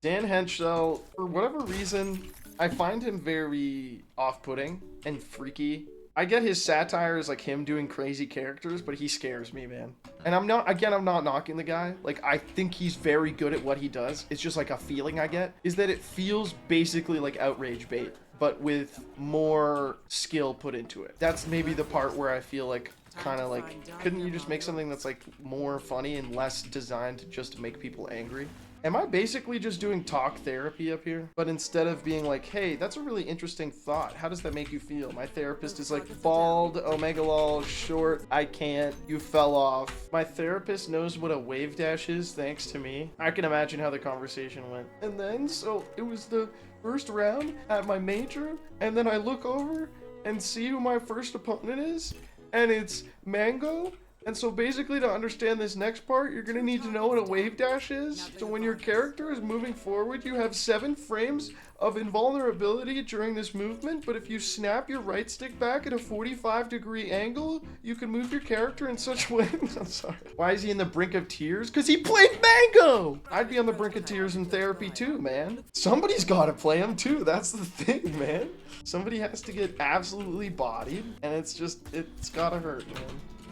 Dan Henschel, for whatever reason, I find him very off-putting and freaky. I get his satire is like him doing crazy characters, but he scares me, man. And I'm not knocking the guy. Like, I think he's very good at what he does. It's just like a feeling I get is that it feels basically like outrage bait, but with more skill put into it. That's maybe the part where I feel like kind of like, couldn't you just make something that's like more funny and less designed just to make people angry? Am I basically just doing talk therapy up here? But instead of being like, hey, that's a really interesting thought. How does that make you feel? My therapist is like, bald, omega lol, short, I can't, you fell off. My therapist knows what a wave dash is thanks to me. I can imagine how the conversation went. And then, so it was the first round at my major, and then I look over and see who my first opponent is, and it's Mango. And so basically to understand this next part, you're gonna need to know what a wave dash is. So when your character is moving forward, you have 7 frames of invulnerability during this movement, but if you snap your right stick back at a 45-degree angle, you can move your character in such a way. I'm sorry. Why is he in the brink of tears? Because he played Mango! I'd be on the brink of tears in therapy too, man. Somebody's gotta play him too, that's the thing, man. Somebody has to get absolutely bodied, and it's gotta hurt, man.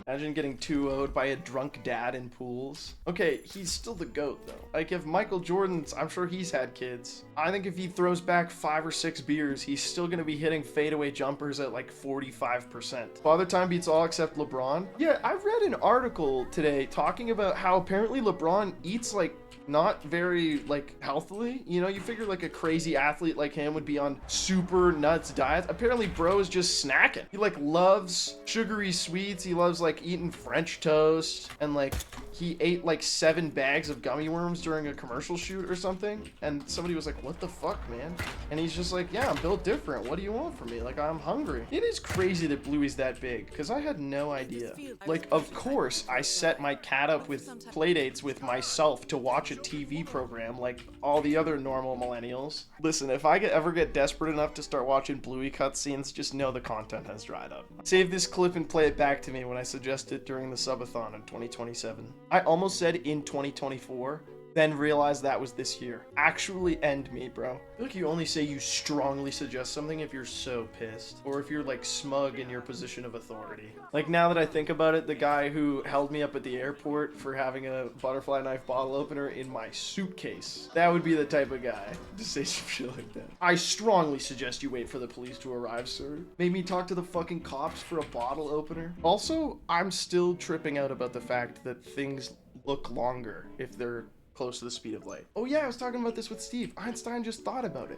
Imagine getting 2-0'd by a drunk dad in pools. Okay, he's still the GOAT though. Like if Michael Jordan's, I'm sure he's had kids. I think if he throws back 5 or 6 beers, he's still gonna be hitting fadeaway jumpers at like 45%. Father Time beats all except LeBron. Yeah, I read an article today talking about how apparently LeBron eats like not very like healthily. You know, you figure like a crazy athlete like him would be on super nuts diets. Apparently bro is just snacking. He like loves sugary sweets. He loves like eating French toast, and like he ate like 7 bags of gummy worms during a commercial shoot or something. And somebody was like, what the fuck, man? And he's just like, yeah, I'm built different. What do you want from me? Like, I'm hungry. It is crazy that Bluey's that big, because I had no idea. Like, of course I set my cat up with playdates with myself to watch a TV program like all the other normal millennials. Listen, if I ever get desperate enough to start watching Bluey cutscenes, just know the content has dried up. Save this clip and play it back to me when I suggest it during the subathon in 2027. I almost said in 2024, then realized that was this year. Actually end me, bro. I feel like you only say you strongly suggest something if you're so pissed, or if you're like smug in your position of authority. Like now that I think about it, the guy who held me up at the airport for having a butterfly knife bottle opener in my suitcase, that would be the type of guy to say some shit like that. I strongly suggest you wait for the police to arrive, sir. Made me talk to the fucking cops for a bottle opener. Also, I'm still tripping out about the fact that things look longer if they're close to the speed of light. Oh yeah, I was talking about this with Steve. Einstein just thought about it.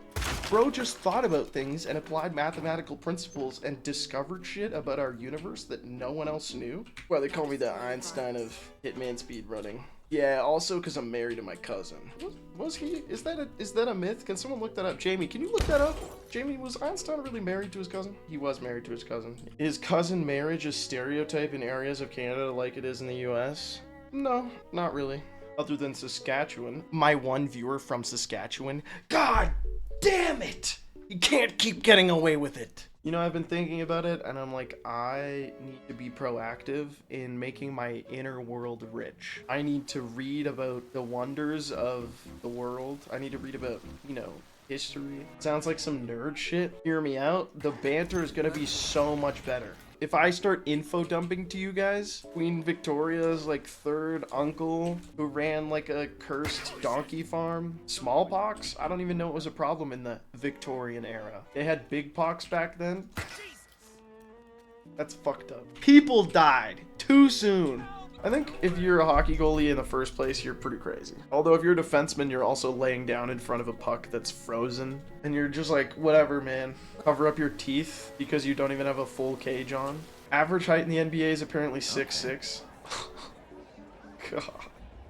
Bro just thought about things and applied mathematical principles and discovered shit about our universe that no one else knew. Well, they call me the Einstein of Hitman speedrunning. Yeah, also because I'm married to my cousin. Was he? Is that a myth? Can someone look that up? Jamie, can you look that up? Jamie, was Einstein really married to his cousin? He was married to his cousin. Is cousin marriage a stereotype in areas of Canada like it is in the US? No, not really. Other than Saskatchewan. My one viewer from Saskatchewan. God damn it! You can't keep getting away with it. You know, I've been thinking about it, and I'm like, I need to be proactive in making my inner world rich. I need to read about the wonders of the world. I need to read about, you know, history. Sounds like some nerd shit. Hear me out. The banter is gonna be so much better. If I start info dumping to you guys, Queen Victoria's like 3rd uncle who ran like a cursed donkey farm, smallpox, I don't even know it was a problem in the Victorian era. They had big pox back then. That's fucked up. People died too soon. I think if you're a hockey goalie in the first place, you're pretty crazy. Although if you're a defenseman, you're also laying down in front of a puck that's frozen. And you're just like, whatever, man. Cover up your teeth because you don't even have a full cage on. Average height in the NBA is apparently 6'6". God.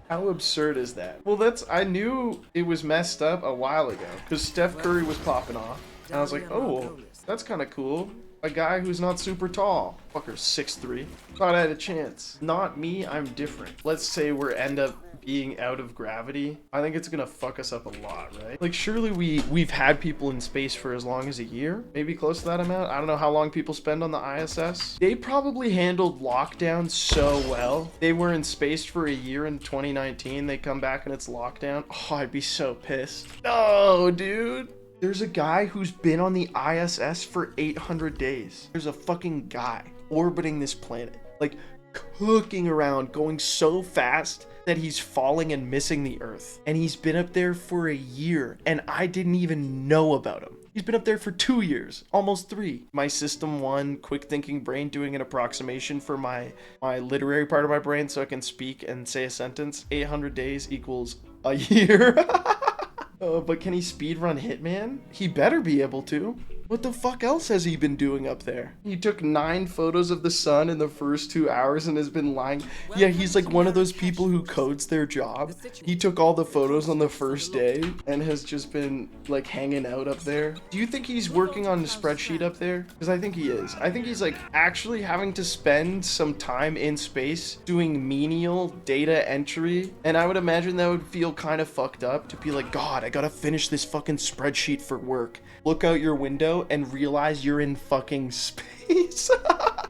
How absurd is that? Well, I knew it was messed up a while ago because Steph Curry was popping off. And I was like, oh, that's kind of cool. A guy who's not super tall. Fucker's 6'3". Thought I had a chance. Not me, I'm different. Let's say we're end up being out of gravity. I think it's gonna fuck us up a lot, right? Like, surely we've had people in space for as long as a year, maybe close to that amount. I don't know how long people spend on the ISS. They probably handled lockdown so well. They were in space for a year in 2019. They come back and it's lockdown. Oh, I'd be so pissed. No, dude. There's a guy who's been on the ISS for 800 days. There's a fucking guy orbiting this planet, like cooking around, going so fast that he's falling and missing the Earth. And he's been up there for a year, and I didn't even know about him. He's been up there for 2 years, almost 3. My System 1 quick thinking brain doing an approximation for my literary part of my brain so I can speak and say a sentence. 800 days equals a year. But can he speedrun Hitman? He better be able to. What the fuck else has he been doing up there? He took 9 photos of the sun in the first 2 hours and has been lying. Yeah, he's like one of those people who codes their job. He took all the photos on the first day and has just been like hanging out up there. Do you think he's working on the spreadsheet up there? Because I think he is. I think he's like actually having to spend some time in space doing menial data entry. And I would imagine that would feel kind of fucked up to be like, God, I gotta finish this fucking spreadsheet for work. Look out your window and realize you're in fucking space.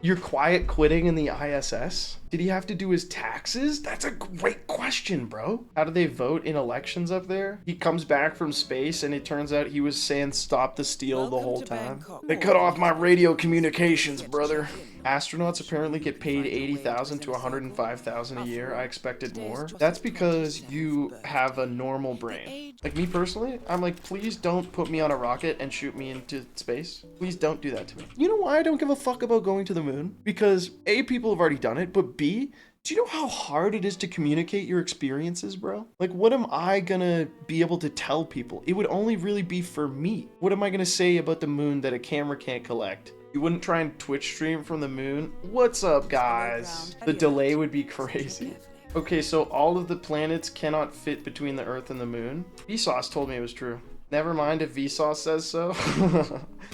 You're quiet quitting in the ISS? Did he have to do his taxes? That's a great question, bro. How do they vote in elections up there? He comes back from space and it turns out he was saying stop the steal the whole time. They cut off my radio communications, brother. Astronauts apparently get paid $80,000 to $105,000 a year. I expected more. That's because you have a normal brain. Like me personally, I'm like, please don't put me on a rocket and shoot me into space. Please don't do that to me. You know why I don't give a fuck about going to the moon? Because A, people have already done it, but B, do you know how hard it is to communicate your experiences, bro? Like, what am I gonna be able to tell people? It would only really be for me. What am I gonna say about the moon that a camera can't collect? You wouldn't try and Twitch stream from the moon? What's up, guys? The delay would be crazy. Okay, so all of the planets cannot fit between the Earth and the moon. Vsauce told me it was true. Never mind if Vsauce says so.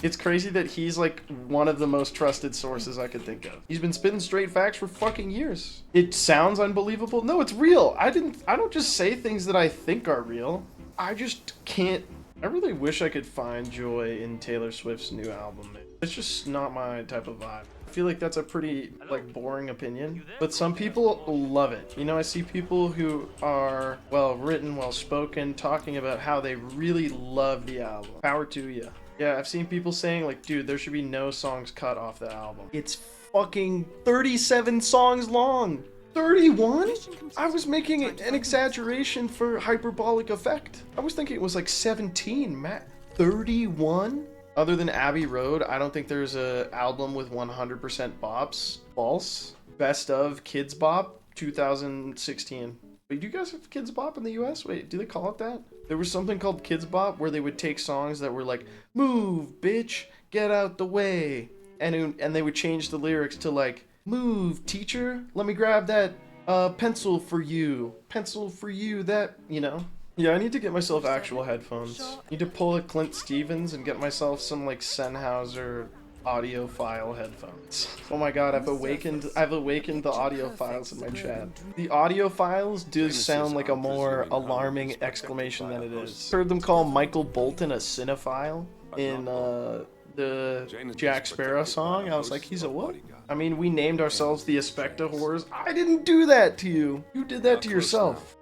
It's crazy that he's like one of the most trusted sources I could think of. He's been spitting straight facts for fucking years. It sounds unbelievable. No, it's real. I don't just say things that I think are real. I just can't. I really wish I could find joy in Taylor Swift's new album. It's just not my type of vibe. I feel like that's a pretty like boring opinion, but some people love it. You know, I see people who are well written, well spoken, talking about how they really love the album. Power to you. Yeah, I've seen people saying like, dude, there should be no songs cut off the album. It's fucking 37 songs long. 31? I was making an exaggeration for hyperbolic effect. I was thinking it was like 17, Matt. 31? Other than Abbey Road, I don't think there's a album with 100% bops. False. Best of Kids Bop 2016. Wait, do you guys have Kids Bop in the US? Wait, do they call it that? There was something called Kids Bop where they would take songs that were like, move, bitch, get out the way. And they would change the lyrics to like, move, teacher, let me grab that pencil for you, that, you know. Yeah, I need to get myself actual headphones. Need to pull a Clint Stevens and get myself some like Sennheiser audiophile headphones. Oh my god, I've awakened the audiophiles in my chat. The audiophiles do sound like a more alarming exclamation than it is. Heard them call Michael Bolton a cinephile in the Jack Sparrow song. I was like, he's a what? I mean, we named ourselves the Aspecticors. I didn't do that to you. You did that to yourself.